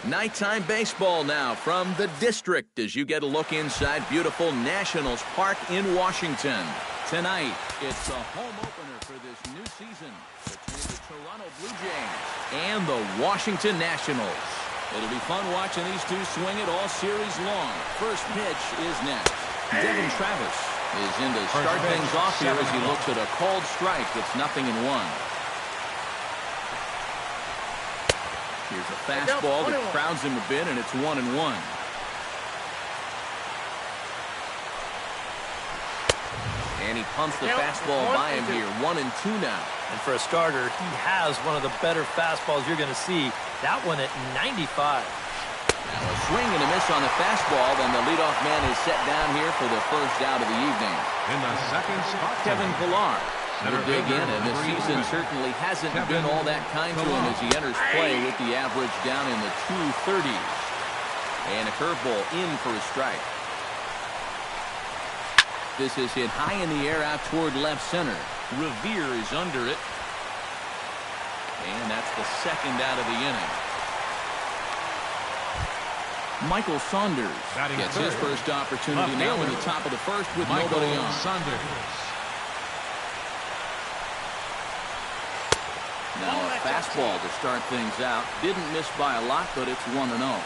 Nighttime baseball now from the district as you get a look inside beautiful Nationals Park in Washington. Tonight, it's a home opener for this new season between the Toronto Blue Jays and the Washington Nationals. It'll be fun watching these two swing it all series long. First pitch is next. Devin Travis is in to start things off here as he looks at a called strike. It's 0-1. Here's a fastball that crowds him a bit, and it's 1-1. And he pumps the fastball by him here. 1-2 now. And for a starter, he has one of the better fastballs you're going to see. That one at 95. Now a swing and a miss on the fastball. Then the leadoff man is set down here for the first out of the evening. In the second spot, Kevin Pillar will dig in, and this season certainly hasn't been all that kind to him as he enters play with the average down in the 230s. And a curveball in for a strike. This is hit high in the air out toward left center. Revere is under it. And that's the second out of the inning. Michael Saunders gets his first opportunity now in the top of the first with nobody on. Now a fastball to start things out. Didn't miss by a lot, but it's 1-0.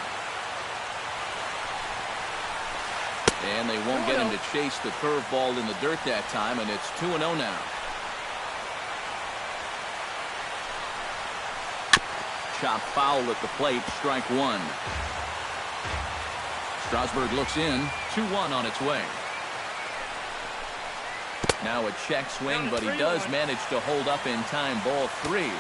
And they won't get him to chase the curveball in the dirt that time, and it's 2-0 now. Chop foul at the plate, strike one. Strasburg looks in, 2-1 on its way. Now a check swing, but he does manage to hold up in time, ball 3.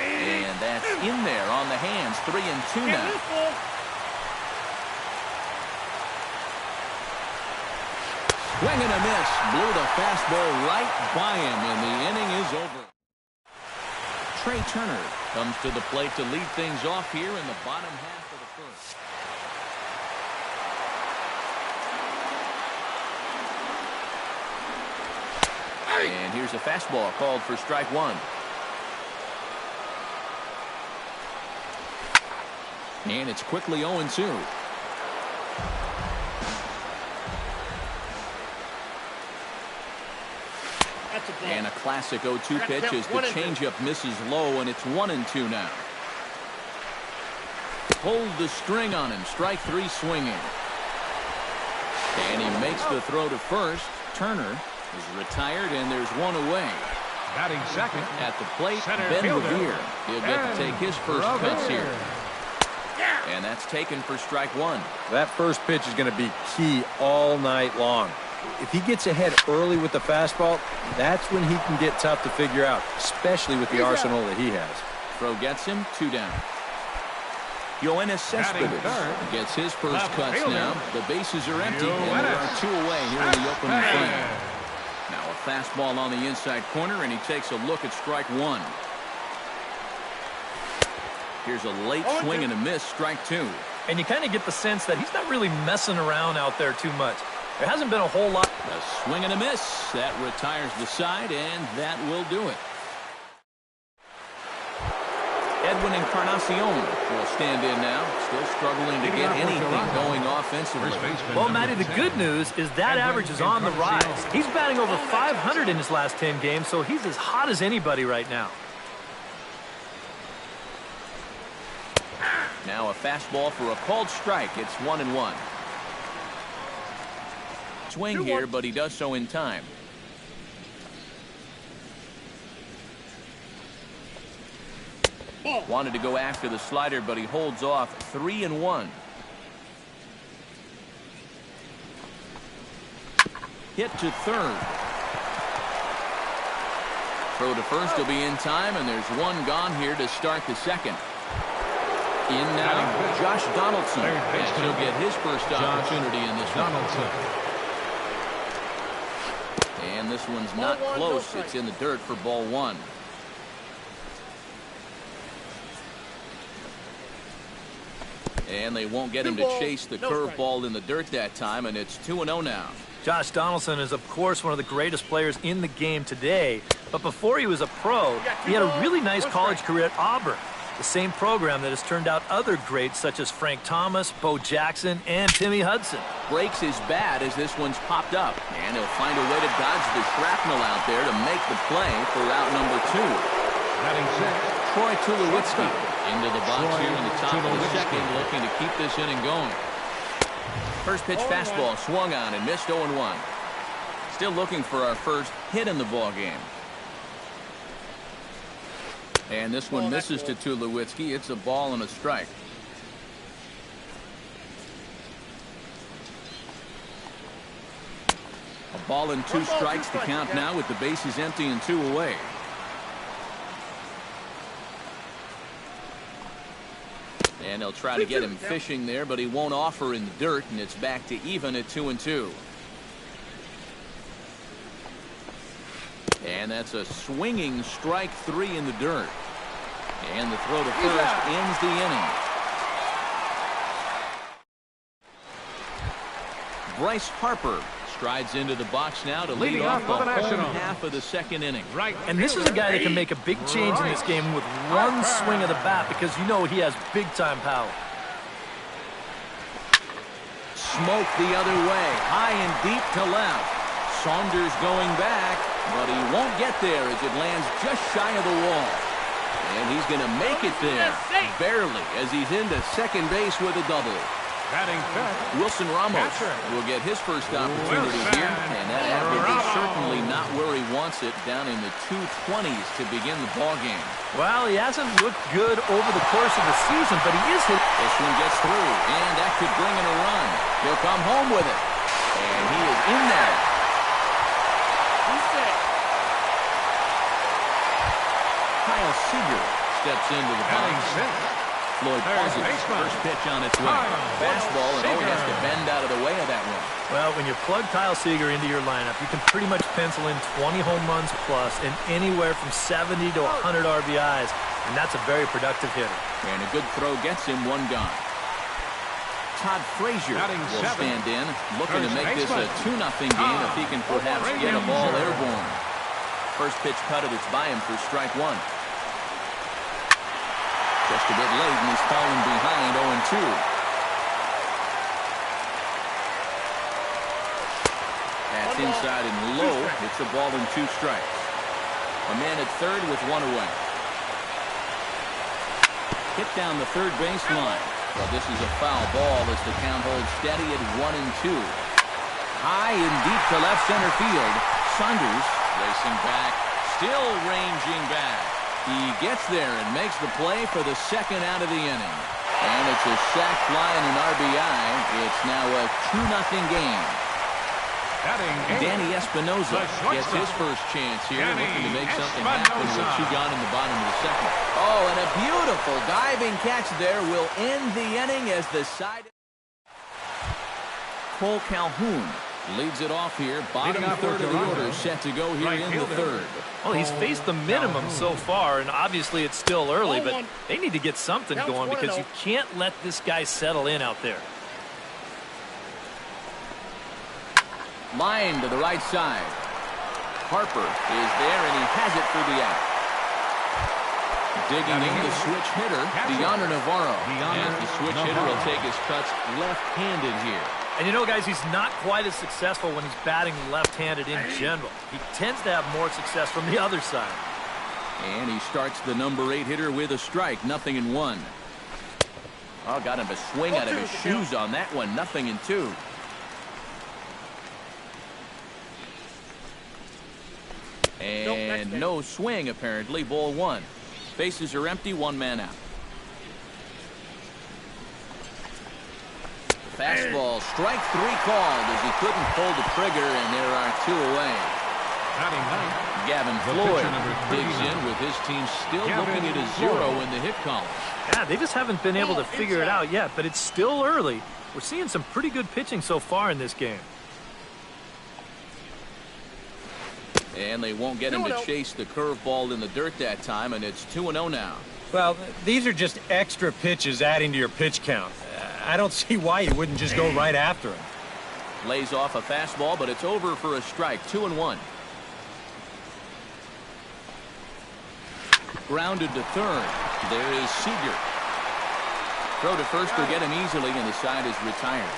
And that's in there on the hands, 3-2 now. Swing and a miss, blew the fastball right by him, and the inning is over. Trey Turner comes to the plate to lead things off here in the bottom half of the first. And here's a fastball called for strike one. And it's quickly 0-2. And a classic 0-2 pitch as the changeup misses low, and it's 1-2 now. Pulled the string on him. Strike 3 swinging. And he makes the throw to first. Turner is retired, and there's one away. Batting second at the plate, Ben Revere. He'll get to take his first cuts here. And that's taken for strike one. That first pitch is going to be key all night long. If he gets ahead early with the fastball, that's when he can get tough to figure out, especially with the arsenal that he has. Throw gets him, 2 down. Yoenis Cespedes gets his first cuts now. The bases are empty, and there are 2 away here in the opening frame. Now a fastball on the inside corner, and he takes a look at strike one. Here's a late swing and a miss, strike 2. And you kind of get the sense that he's not really messing around out there too much. There hasn't been a whole lot. A swing and a miss. That retires the side, and that will do it. Edwin Encarnacion will stand in now, still struggling to get anything going offensively. Well, Matty, the good news is that average is on the rise. He's batting over 500 in his last 10 games, so he's as hot as anybody right now. Now a fastball for a called strike. It's 1-1. Swing here, but he does so in time. Wanted to go after the slider, but he holds off. 3-1. Hit to third. Throw to first will be in time, and there's one gone here to start the second. In now, Josh Donaldson. And he'll get his first opportunity in this one. And this one's not close. It's in the dirt for ball 1. And they won't get him to chase the curveball in the dirt that time, and it's 2-0 now. Josh Donaldson is, of course, one of the greatest players in the game today. But before he was a pro, he had a really nice college career at Auburn, the same program that has turned out other greats such as Frank Thomas, Bo Jackson, and Timmy Hudson. Breaks his bat as this one's popped up, and he'll find a way to dodge the shrapnel out there to make the play for route number 2. Batting sixth, Troy Tulowitzki into the box here in the top of the second, looking to keep this inning going. First pitch fastball swung on and missed 0-1. Still looking for our first hit in the ball game. And this one misses to Tulowitzki. It's a ball and a strike. A ball and 2 strikes to count now with the bases empty and 2 away. And they'll try to get him fishing there, but he won't offer in the dirt, and it's back to even at 2-2. And that's a swinging strike 3 in the dirt. And the throw to first ends the inning. Bryce Harper strides into the box now to lead off the home half of the second inning. And this is a guy that can make a big change in this game with one swing of the bat, because you know he has big-time power. Smoke the other way, high and deep to left. Saunders going back, but he won't get there as it lands just shy of the wall. And he's going to make it there, barely, as he's into second base with a double. batting fifth, Wilson Ramos will get his first opportunity here, and that average is certainly not where he wants it, down in the 220s to begin the ball game. Well, he hasn't looked good over the course of the season, but he is hit. This one gets through, and that could bring in a run. He'll come home with it, and he is in there. Kyle Seager steps into the box. Floyd pauses. First pitch on its way. Fastball, and he has to bend out of the way of that one. Well, when you plug Kyle Seager into your lineup, you can pretty much pencil in 20 home runs plus and anywhere from 70 to 100 RBIs, and that's a very productive hitter. And a good throw gets him one gone. Todd Frazier will stand in, looking to make this a 2-0 game if he can perhaps get a ball airborne. First pitch cut, it's by him for strike one. Just a bit late, and he's falling behind 0-2. That's inside and low. It's a ball and 2 strikes. A man at third with one away. Hit down the third baseline. But this is a foul ball as the count holds steady at 1-2. High and deep to left center field. Saunders racing back, still ranging back. He gets there and makes the play for the second out of the inning. And it's a sac fly and an RBI. It's now a 2-0 game. Danny Espinosa gets his first chance here, looking to make something happen with 2 gone in the bottom of the second. Oh, and a beautiful diving catch there will end the inning as the side. Cole Calhoun leads it off here. Bottom third of the order set to go here in the third. Well, he's faced the minimum so far, and obviously it's still early, but they need to get something going because you can't let this guy settle in out there. Line to the right side. Harper is there, and he has it for the out. Digging in the switch hitter, Deoner Navarro. And the switch hitter will take his cuts left-handed here. And you know, guys, he's not quite as successful when he's batting left-handed in general. He tends to have more success from the other side. And he starts the number 8 hitter with a strike, 0-1. Oh, got him a swing out of his shoes on that one, 0-2. And no swing, apparently. Ball 1. Bases are empty, 1 man out. Fastball, strike 3 called as he couldn't pull the trigger, and there are 2 away. Gavin Floyd digs in with his team still looking at a 0 in the hit column. Yeah, they just haven't been able to figure it out yet, but it's still early. We're seeing some pretty good pitching so far in this game. And they won't get him to chase the curveball in the dirt that time, and it's 2-0 now. Well, these are just extra pitches adding to your pitch count. I don't see why you wouldn't just go right after him. Lays off a fastball, but it's over for a strike. 2-1. Grounded to third. There is Seager. Throw to first will get him easily, and the side is retired.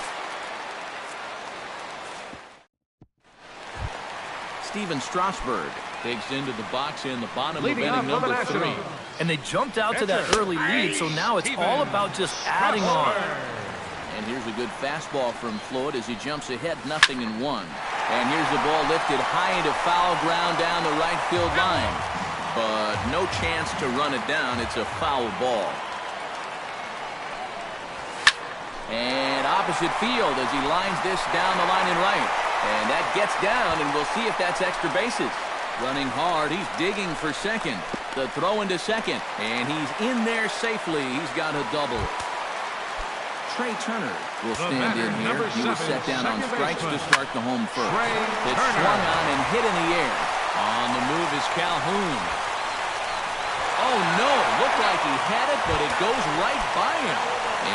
Steven Strasburg takes into the box in the bottom of inning number 3. And they jumped out to that early lead, so now it's all about just adding on. And here's a good fastball from Floyd as he jumps ahead, 0-1. And here's the ball lifted high into foul ground down the right field line. But no chance to run it down. It's a foul ball. And opposite field as he lines this down the line in right. And that gets down, and we'll see if that's extra bases. Running hard, he's digging for second. The throw into second, and he's in there safely. He's got a double. Trey Turner will stand in here. He was set down on strikes to start the home first. It's swung on and hit in the air. On the move is Calhoun. Oh, no. Looked like he had it, but it goes right by him.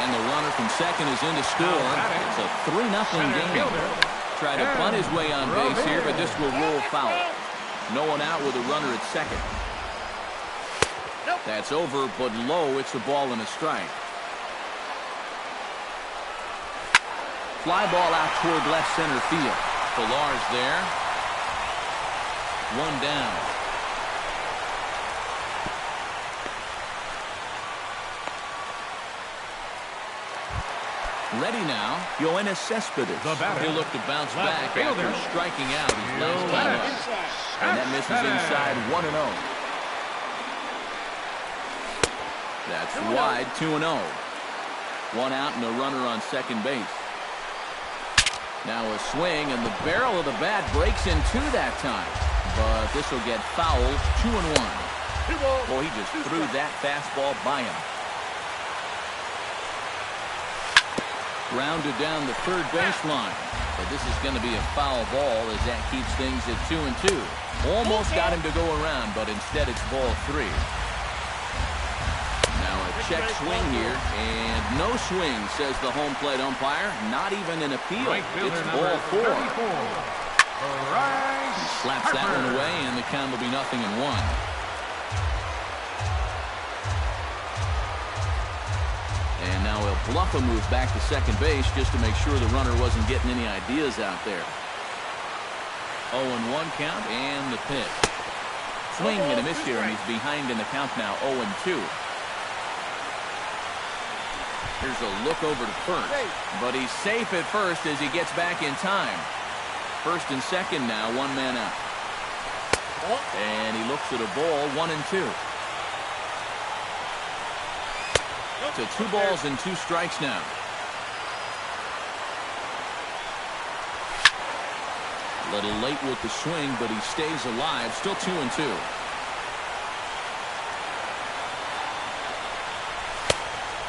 And the runner from second is in to score. It's a 3-0 game. Try to bunt his way on base here, but this will roll foul. No one out with a runner at second. That's over, but low. It's a ball and a strike. Fly ball out toward left center field. Pillar's there. One down. Ready now, Yoenis Cespedes. He'll look to bounce back after striking out his last time up. And that misses inside 1-0. That's wide, 2-0. One out and a runner on second base. Now a swing, and the barrel of the bat breaks in two that time. But this will get fouled, 2-1. Boy, he just threw that fastball by him. Grounded down the third baseline. But this is going to be a foul ball as that keeps things at 2-2. Almost got him to go around, but instead it's ball 3. Now a check swing here, and no swing, says the home plate umpire. Not even an appeal. It's ball 4. He slaps that one away, and the count will be 0-1. And now El Bluffo moves back to second base just to make sure the runner wasn't getting any ideas out there. 0-1 count and the pitch. Swing and a miss here, and he's behind in the count now, 0-2. Here's a look over to first, but he's safe at first as he gets back in time. First and second now, one man out. And he looks at a ball, 1-2. To 2 balls and 2 strikes now. A little late with the swing, but he stays alive. Still 2-2.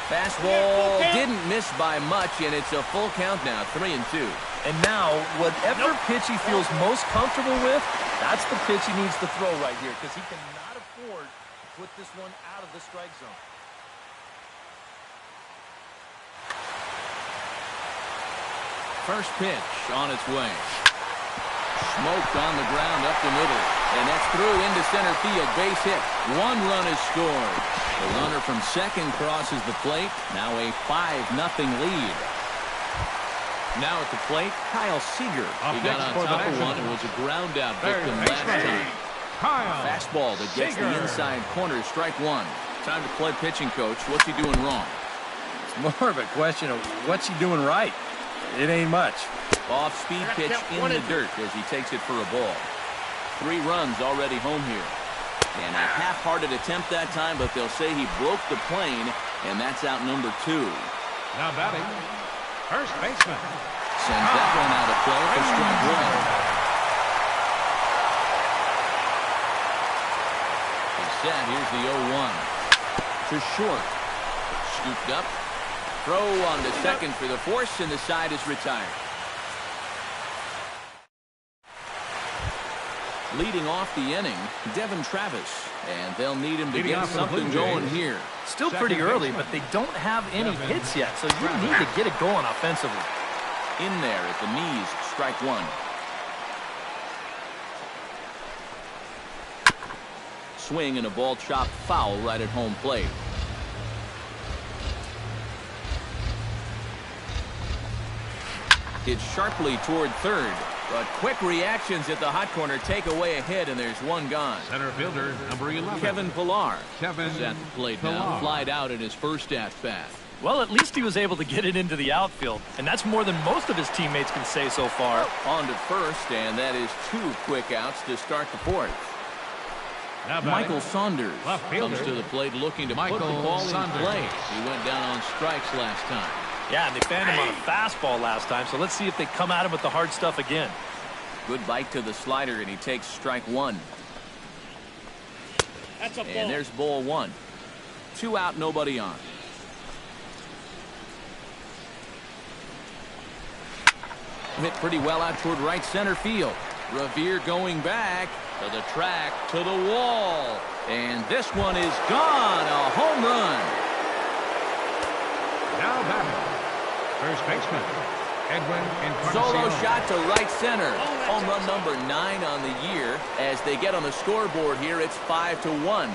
Fastball didn't miss by much, and it's a full count now, 3-2. And now, whatever pitch he feels most comfortable with, that's the pitch he needs to throw right here, because he cannot afford to put this one out of the strike zone. First pitch on its way. Smoked on the ground up the middle. And that's through into center field. Base hit. 1 run is scored. The runner from second crosses the plate. Now a 5-0 lead. Now at the plate, Kyle Seager. He got on top of one and was a ground out victim last time. Fastball that gets the inside corner. Strike 1. Time to play pitching, coach. What's he doing wrong? It's more of a question of what's he doing right. It ain't much. Off-speed pitch in the dirt as he takes it for a ball. 3 runs already home here. And a half-hearted attempt that time, but they'll say he broke the plane, and that's out number 2. Now batting, first baseman. Sends that one out of play for strike 1. He's set. Here's the 0-1. To short. Scooped up. Throw on to second for the force, and the side is retired. Leading off the inning, Devin Travis, and they'll need him to get something going here. Still pretty early, but they don't have any hits yet, so you need to get it going offensively. In there at the knees, strike one. Swing and a ball chopped foul right at home plate. Hit sharply toward third, but quick reactions at the hot corner take away a hit, and there's one gone. Center fielder, number 11. Kevin Pillar Kevin is at the plate now, Pillar. flied out in his first at-bat. Well, at least he was able to get it into the outfield, and that's more than most of his teammates can say so far. On to first, and that is 2 quick outs to start the fourth. Now batting, Michael Saunders left fielder, comes to the plate looking to Michael put the ball Saunders. in play. He went down on strikes last time. Yeah, and they fanned him on a fastball last time, so let's see if they come at him with the hard stuff again. Good bite to the slider, and he takes strike one. That's a ball. And there's ball one. 2 out, nobody on. Hit pretty well out toward right center field. Revere going back to the track, to the wall. And this one is gone. A home run. Now batting, first baseman, Edwin Solo Encarnacion. shot to right center. Home run number 9 on the year. As they get on the scoreboard here, it's 5-1.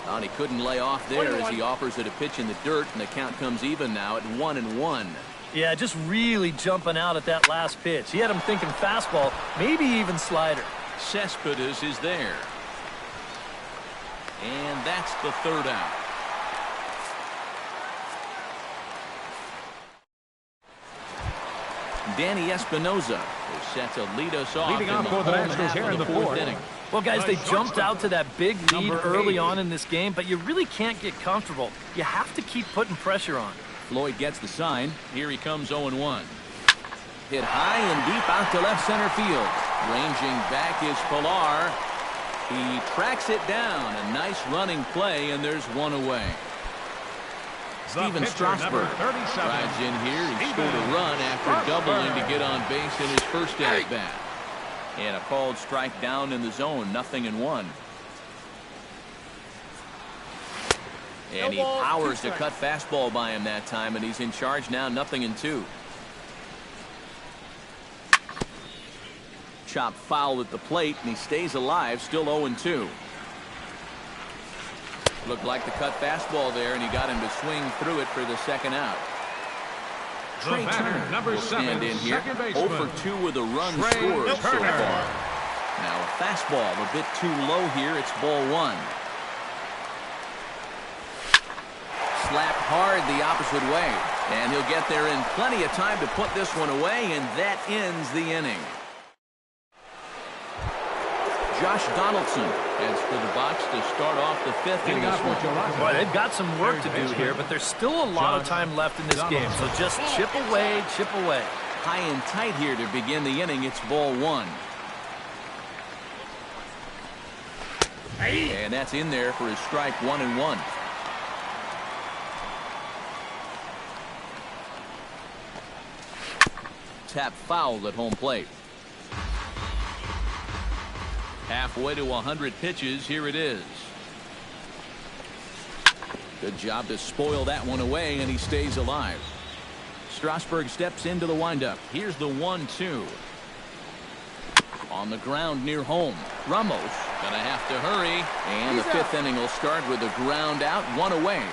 And he couldn't lay off there as he offers it a pitch in the dirt, and the count comes even now at 1-1. Yeah, just really jumping out at that last pitch. He had him thinking fastball, maybe even slider. Cespedes is there. And that's the 3rd out. Danny Espinoza is set to lead us off Leading in off the for the home Nationals half here of in the the 4th fourth. inning. Well, guys, they jumped out to that big lead Number early 8. on in this game, but you really can't get comfortable. You have to keep putting pressure on. Floyd gets the sign. Here he comes 0-1. Hit high and deep out to left center field. Ranging back is Pillar. He tracks it down. A nice running play, and there's one away. Steven Strasburg rides in here. He scored a run after doubling to get on base in his first at-bat. And a called strike down in the zone, 0-1. And he powers to cut fastball by him that time, and he's in charge now, 0-2. Chop foul at the plate, and he stays alive, still 0-2. Looked like the cut fastball there, and he got him to swing through it for the second out. Trey Turner number will 7, stand in here, second 0 baseman. for 2 with a run Trey scored so Turner. far. Now a fastball a bit too low here. It's ball 1. Slapped hard the opposite way, and he'll get there in plenty of time to put this one away, and that ends the inning. Josh Donaldson heads for the box to start off the 5th in this one. Boy, they've got some work to do here, but there's still a lot of time left in this game, so just chip away, chip away. High and tight here to begin the inning. It's ball 1. And that's in there for his strike 1-1. Tap foul at home plate. Halfway to 100 pitches. Here it is. Good job to spoil that one away, and he stays alive. Strasburg steps into the windup. Here's the 1-2. On the ground near home. Ramos gonna have to hurry, and the 5th inning will start with a ground out, 1 away.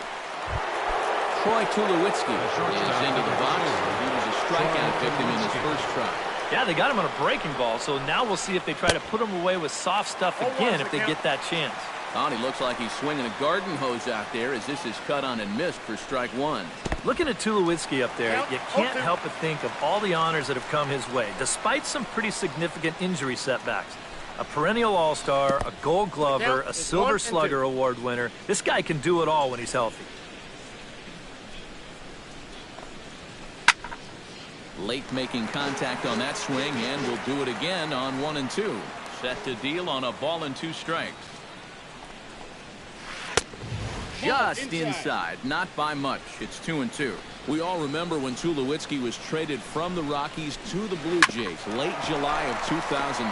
Troy Tulowitzki is into the box. He was a strikeout victim in his first try. Yeah, they got him on a breaking ball, so now we'll see if they try to put him away with soft stuff again if they get that chance. Oh, he looks like he's swinging a garden hose out there as this is cut on and missed for strike 1. Looking at Tulowitzki up there, you can't help but think of all the honors that have come his way, despite some pretty significant injury setbacks. A perennial all-star, a gold glover, a silver slugger award winner. This guy can do it all when he's healthy. Late making contact on that swing, and will do it again on 1-2. Set to deal on a ball and 2 strikes. Just inside, not by much. It's 2-2. We all remember when Tulowitzki was traded from the Rockies to the Blue Jays late July of 2015.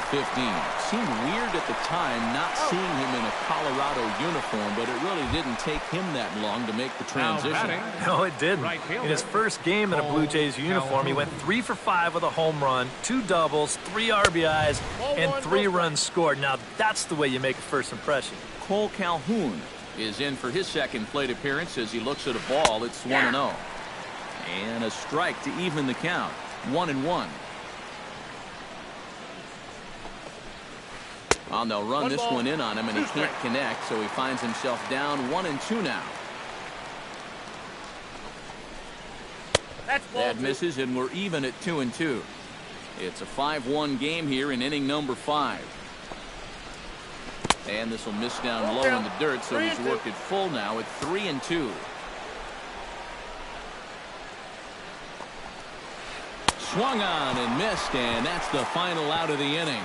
Seemed weird at the time not seeing him in a Colorado uniform, but it really didn't take him that long to make the transition. No, it didn't. In his first game in a Blue Jays uniform, he went 3 for 5 with a home run, 2 doubles, 3 RBIs, and 3 runs scored. Now, that's the way you make a first impression. Cole Calhoun is in for his second plate appearance as he looks at a ball. It's 1-0. And a strike to even the count. 1-1. Well, they'll run this one in on him, and he can't connect, so he finds himself down 1-2 now. That misses, and we're even at 2-2. It's a 5-1 game here in inning number 5. And this will miss down low in the dirt, so he's worked it full now at 3-2. Swung on and missed, and that's the final out of the inning.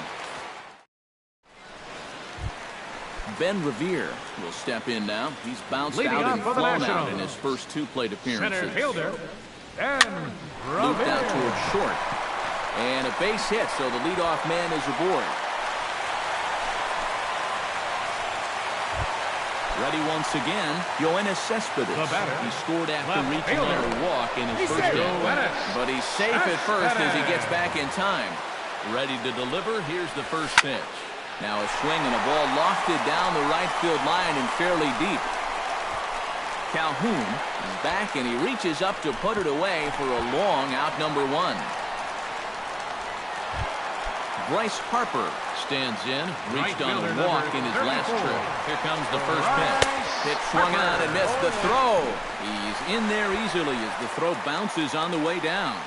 Ben Revere will step in now. He's bounced out and flown out in his first 2 plate appearances. Center fielder, Ben Revere. Moved out towards short. And a base hit, so the leadoff man is aboard. Ready once again, Yoenis Cespedes. He scored after reaching on a walk in his first game. But he's safe at first as he gets back in time. Ready to deliver, here's the first pitch. Now a swing and a ball lofted down the right field line and fairly deep. Calhoun is back and he reaches up to put it away for a long out number 1. Bryce Harper stands in, reached on a walk in his last trip. Here comes the first pitch. Pitch swung on and missed the throw. He's in there easily as the throw bounces on the way down.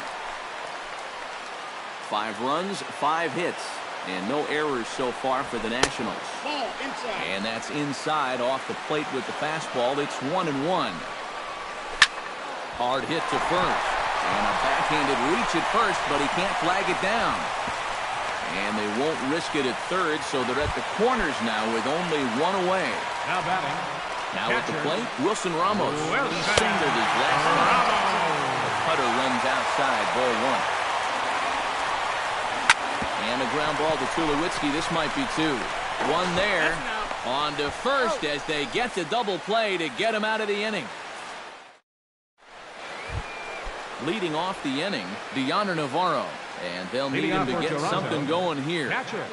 5 runs, 5 hits, and no errors so far for the Nationals. And that's inside off the plate with the fastball. It's 1-1. Hard hit to first. And a backhanded reach at first, but he can't flag it down. And they won't risk it at third, so they're at the corners now with only 1 away. Now batting. Now at the plate, Wilson Ramos. He singled his last time. The cutter runs outside, ball 1. And a ground ball to Tulowitzki. This might be 2. 1 there. On to first as they get the double play to get him out of the inning. Leading off the inning, Deoner Navarro. And they'll need him to get something going here. Catcher,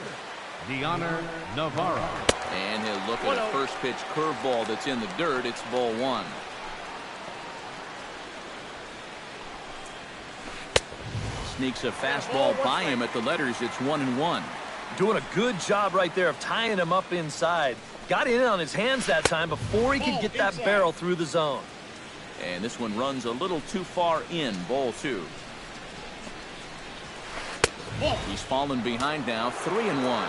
Deoner Navarro. And he'll look at a first pitch curveball that's in the dirt. It's ball 1. Sneaks a fastball by him at the letters. It's 1-1. Doing a good job right there of tying him up inside. Got in on his hands that time before he could get that barrel through the zone. And this one runs a little too far in, ball 2. He's fallen behind now, 3-1.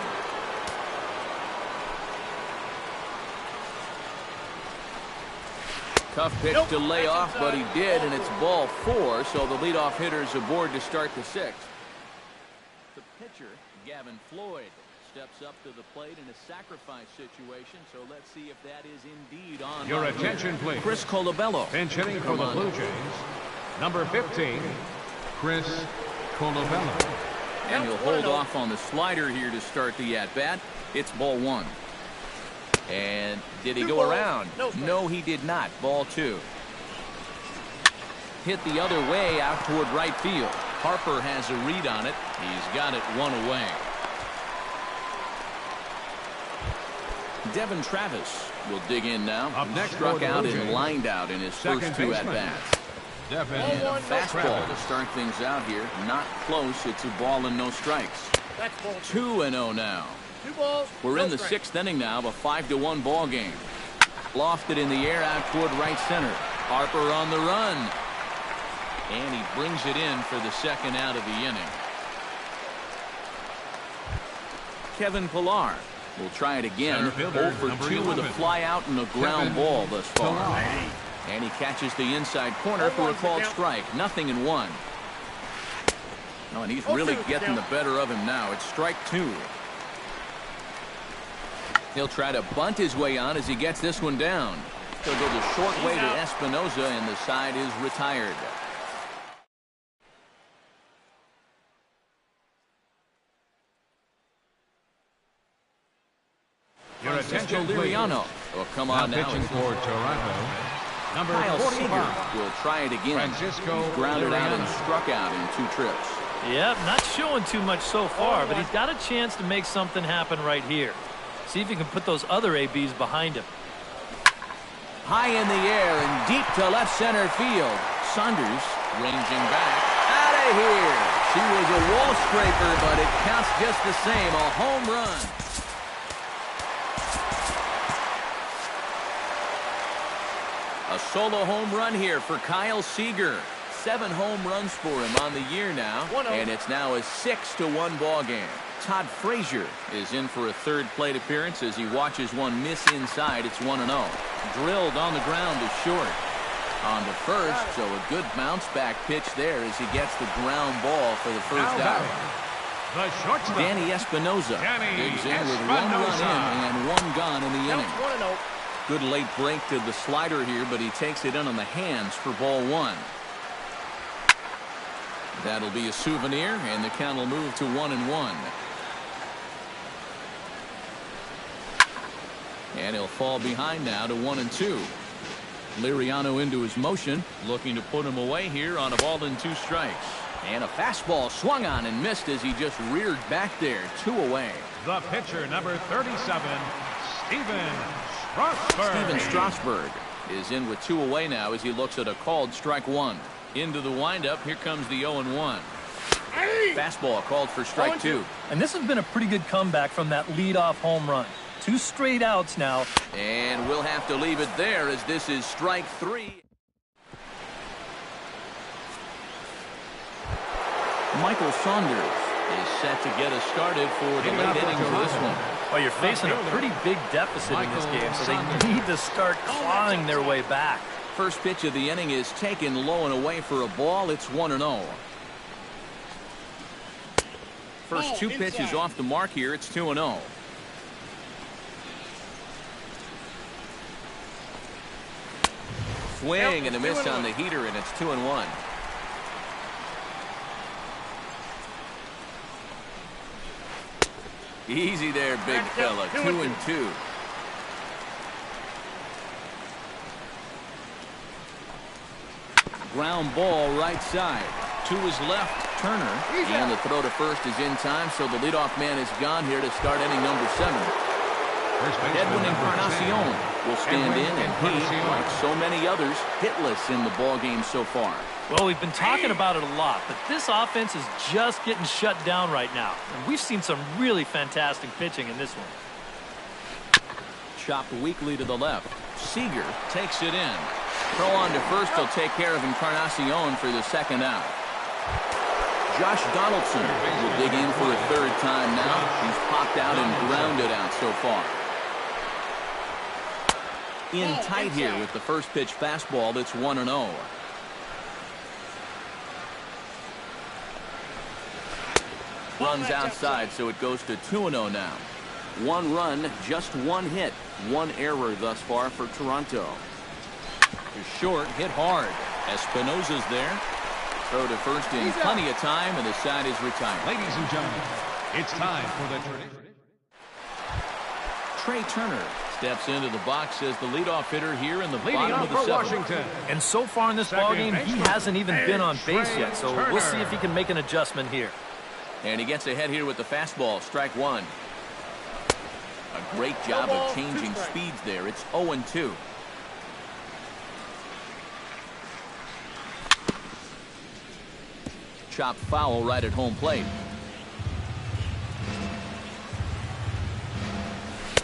Tough pitch to lay off, but he did, and it's ball 4, so the leadoff hitter's aboard to start the 6th. The pitcher, Gavin Floyd, steps up to the plate in a sacrifice situation, so let's see if that is indeed on. Your attention, please. Chris Colabello. Pinch hitting for the Blue Jays, number 15, Chris Colabello. And he'll hold off on the slider here to start the at-bat. It's ball 1. And did he go around? No, he did not. Ball 2. Hit the other way out toward right field. Harper has a read on it. He's got it 1 away. Devin Travis will dig in now. Up next, struck out and lined out in his first 2 at-bats. And a fastball to start things out here. Not close. It's a ball and no strikes. 2-0 now. We're in the 6th inning now of a 5-1 ball game. Lofted in the air out toward right center. Harper on the run. And he brings it in for the 2nd out of the inning. Kevin Pillar will try it again. 0 for 2 with a fly out and a ground ball thus far. And he catches the inside corner for a called strike. 0-1. Oh, and he's really getting the better of him now. It's strike 2. He'll try to bunt his way on as he gets this one down. He'll go the short way to Espinoza, and the side is retired. Francisco attention, please. Liriano. Oh, come on now. pitching for Toronto, number Kyle 45, Seager will try it again. Francisco He's grounded out and Liriano. struck out in 2 trips. Yep, not showing too much so far, but he's got a chance to make something happen right here. See if he can put those other ABs behind him. High in the air and deep to left center field. Saunders ranging back. Out of here. She was a wall scraper, but it counts just the same. A home run. A solo home run here for Kyle Seager. 7 home runs for him on the year now, and it's now a 6-1 ball game. Todd Frazier is in for a 3rd plate appearance as he watches one miss inside. It's 1-0. Drilled on the ground to short. On to first, so a good bounce back pitch there as he gets the ground ball for the first out. The shortstop, Danny Espinoza digs in with 1 run in and 1 gone in the inning. Good late break to the slider here, but he takes it in on the hands for ball 1. That'll be a souvenir, and the count will move to 1-1. And he'll fall behind now to 1-2. Liriano into his motion, looking to put him away here on a ball and 2 strikes. And a fastball swung on and missed as he just reared back there. 2 away. the pitcher, number 37, Steven Strasburg. Steven Strasburg is in with 2 away now as he looks at a called strike 1. Into the windup, here comes the 0-1. Fastball called for strike 2. And this has been a pretty good comeback from that leadoff home run. 2 straight outs now. And we'll have to leave it there as this is strike 3. Michael Saunders is set to get us started for the late innings of this one. Well, you're facing a pretty big deficit in this game, so they need to start clawing their way back. First pitch of the inning is taken low and away for a ball. It's 1-0. First 2 pitches off the mark here. It's 2-0. Swing and a miss on the heater, and it's 2-1. Easy there, big fella. 2-2. Ground ball right side. To his left, Turner. And the throw to first is in time, so the leadoff man is gone here to start inning number 7. Edwin Encarnacion will stand in, and he, like so many others, hitless in the ball game so far. Well, we've been talking about it a lot, but this offense is just getting shut down right now. And we've seen some really fantastic pitching in this one. Chopped weakly to the left. Seager takes it in. Throw on to first will take care of Encarnacion for the second out. Josh Donaldson will dig in for a 3rd time now. He's popped out and grounded out so far. In tight here with the first pitch fastball. That's 1-0. Runs outside, so it goes to 2-0 now. 1 run, just 1 hit. 1 error thus far for Toronto. To short, hit hard. Espinoza's there. Throw to first in plenty of time, and the side is retired. Ladies and gentlemen, it's time for the Trey Turner steps into the box as the leadoff hitter here in the leading bottom off of the for 7th. Washington. And so far in this ballgame, he hasn't even been on base yet, so we'll see if he can make an adjustment here. And he gets ahead here with the fastball. Strike 1. A great job of changing speeds there. It's 0-2. Chopped foul right at home plate.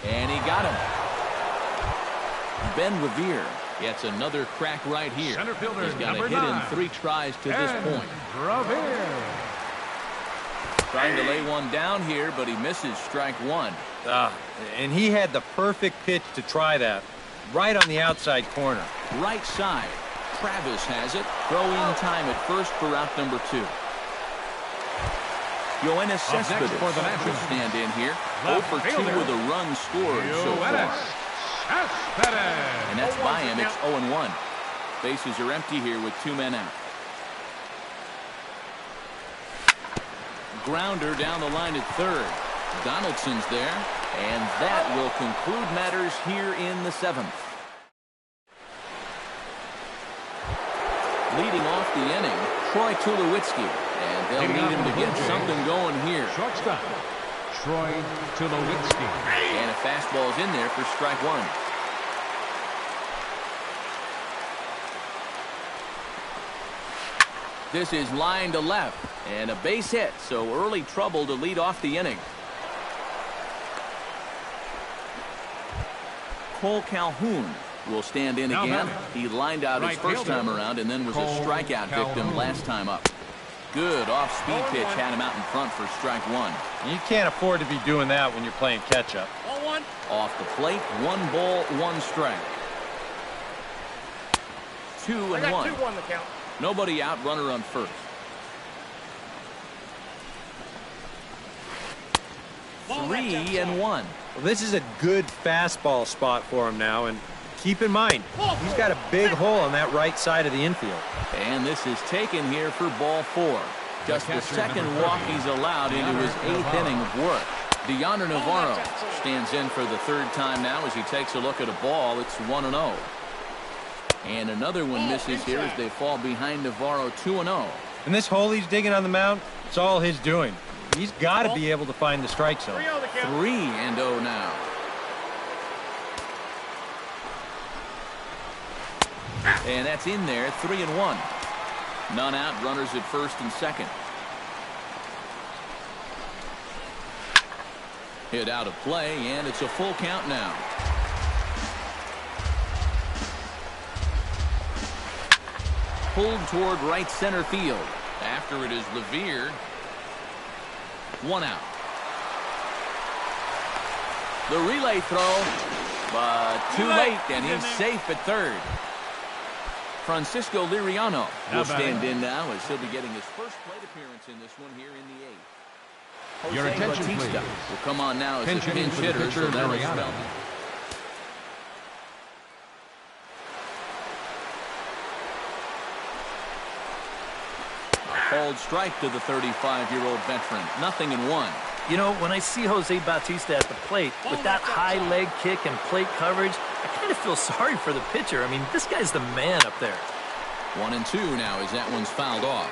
And he got him. Ben Revere gets another crack right here. Center fielder, He's got a number hit 9. in 3 tries to this point. Revere. Trying to lay one down here, but he misses strike 1. And he had the perfect pitch to try that. Right on the outside corner. Right side. Travis has it. Throw in time at first for out number 2. Yoenis Cespedes for the will Nationals. stand in here. 0 Left for 2 fielder, with a run scored so Yoenis far. Cespedes. And that's by him. It's 0-1. Bases are empty here with 2 men out. Grounder down the line at 3rd. Donaldson's there. And that will conclude matters here in the 7th. Leading off the inning, Troy Tulowitzki. And they'll need him to get something going here. Shortstop, Troy Tulowitzki. And a fastball is in there for strike one. This is line to left. And a base hit, so early trouble to lead off the inning. Cole Calhoun will stand in again. He lined out his first time around and then was a strikeout victim last time up. Good off-speed pitch had him out in front for strike one. You can't afford to be doing that when you're playing catch-up. Off the plate, 1 ball, 1 strike. 2-1. Nobody out, runner on first. 3-1. Well, this is a good fastball spot for him now, and keep in mind, he's got a big hole on that right side of the infield. And this is taken here for ball 4. Just the second walk he's allowed into his 8th inning of work. Deonder Navarro stands in for the 3rd time now as he takes a look at a ball. It's 1-0. And another one misses here as they fall behind Navarro 2-0. And this hole he's digging on the mound, it's all his doing. He's got to be able to find the strike zone. 3-0 now. And that's in there, 3-1. None out, runners at first and second. Hit out of play, and it's a full count now. Pulled toward right center field. After it is Levere. 1 out. The relay throw, but too late, and he's safe at 3rd. Francisco Liriano will stand in now as he'll be getting his first plate appearance in this one here in the 8th. Your attention, Batista please. will come on now as Pinch a pinch hitter. pitcher, So that is Liriano. spelled. Called strike to the 35-year-old veteran. 0-1. You know, when I see Jose Bautista at the plate with that high leg kick and plate coverage, I kind of feel sorry for the pitcher. I mean, this guy's the man up there. 1-2 now as that one's fouled off.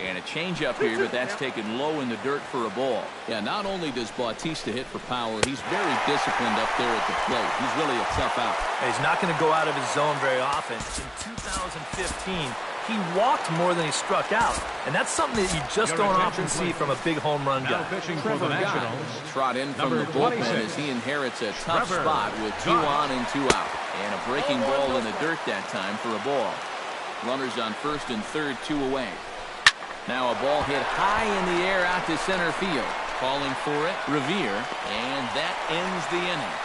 And a changeup here, but that's taken low in the dirt for a ball. Yeah, not only does Bautista hit for power, he's very disciplined up there at the plate. He's really a tough out. He's not going to go out of his zone very often. In 2015, he walked more than he struck out. And that's something that you just don't often see from a big home run Now guy. pitching for the Nationals. Trot in from the Number bullpen 26. as he inherits a tough Trevor spot with 2 on and 2 out. And a breaking ball in the dirt that time for a ball. Runners on first and third, 2 away. Now a ball hit high in the air out to center field. Calling for it, Revere, and that ends the inning.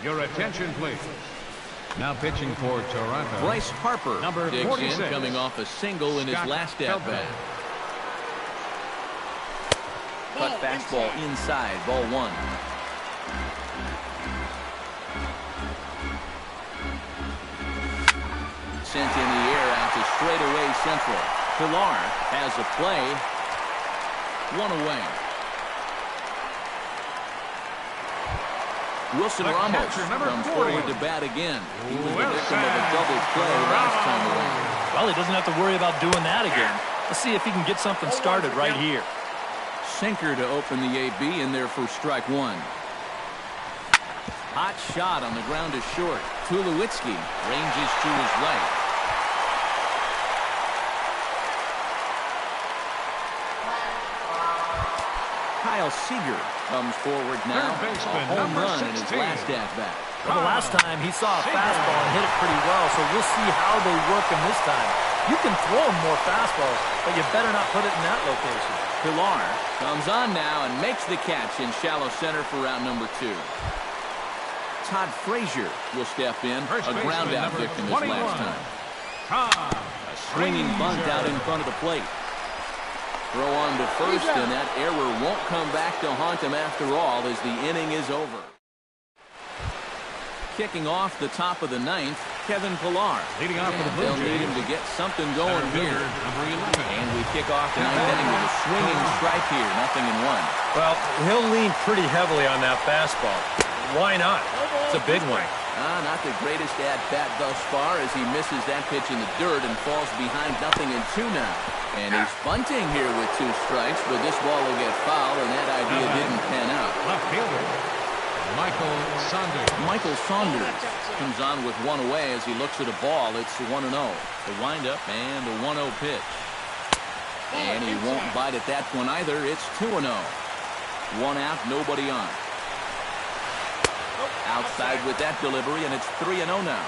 Your attention, please. Now pitching for Toronto. Bryce Harper Number digs 46. in, coming off a single in his Scott last Feldman. at-bat. Cut fastball inside, ball 1. Sent in the air out to straightaway central. Pilar has a play. 1 away. Wilson The Ramos catcher, number comes 40. forward to bat again. He was the victim of a double play last time around. Well, he doesn't have to worry about doing that again. Let's see if he can get something started right here. Sinker to open the AB in there for strike 1. Hot shot on the ground is short. Tulowitzki ranges to his right. Kyle Seager comes forward now. Third baseman, A home number run in his 16. last at-bat. Well, the last time he saw a fastball and hit it pretty well, so we'll see how they work him this time. You can throw him more fastballs, but you better not put it in that location. Pilar comes on now and makes the catch in shallow center for round number 2. Todd Frazier will step in, First a ground baseman, out number victim his 21. last time. Todd A swinging bunt Frazier. out in front of the plate. Throw on to first, and that error won't come back to haunt him after all as the inning is over. Kicking off the top of the ninth, Kevin Pillar. Leading off for the Blue They'll need him Jays, to get something going center here. fielder, number 11. And we kick off the ninth inning with a swinging strike here, 0-1. Well, he'll lean pretty heavily on that fastball. Why not? It's a big one. Not the greatest at-bat thus far as he misses that pitch in the dirt and falls behind 0-2 now. And he's bunting here with 2 strikes, but this ball will get foul, and that idea didn't pan out. Left fielder, Michael Saunders comes on with 1 away as he looks at a ball. It's 1-0. The windup and the 1-0 pitch. And he won't bite at that one either. It's 2-0. 1 out, nobody on. Outside with that delivery, and it's 3-0 now.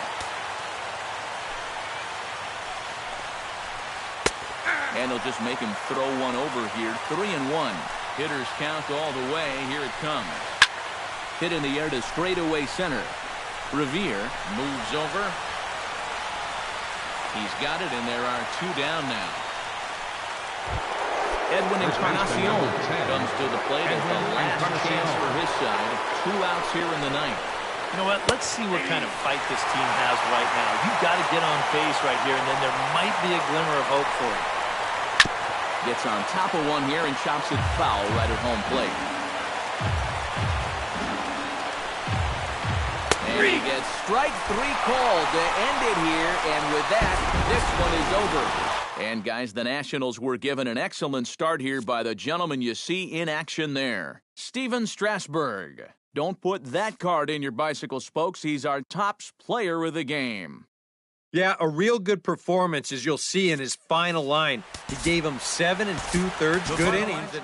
And they'll just make him throw one over here. 3-1. Hitters count all the way. Here it comes. Hit in the air to straightaway center. Revere moves over. He's got it, and there are 2 down now. Edwin Encarnacion comes to the plate at the last chance for his side. 2 outs here in the ninth. You know what? Let's see what kind of fight this team has right now. You've got to get on base right here, and then there might be a glimmer of hope for him. Gets on top of one here and chops it foul right at home plate. And he gets strike 3 called to end it here, and with that, this one is over. And guys, the Nationals were given an excellent start here by the gentleman you see in action there, Steven Strasburg. Don't put that card in your bicycle spokes. He's our top player of the game. Yeah, a real good performance, as you'll see in his final line. He gave him 7 2/3 good innings.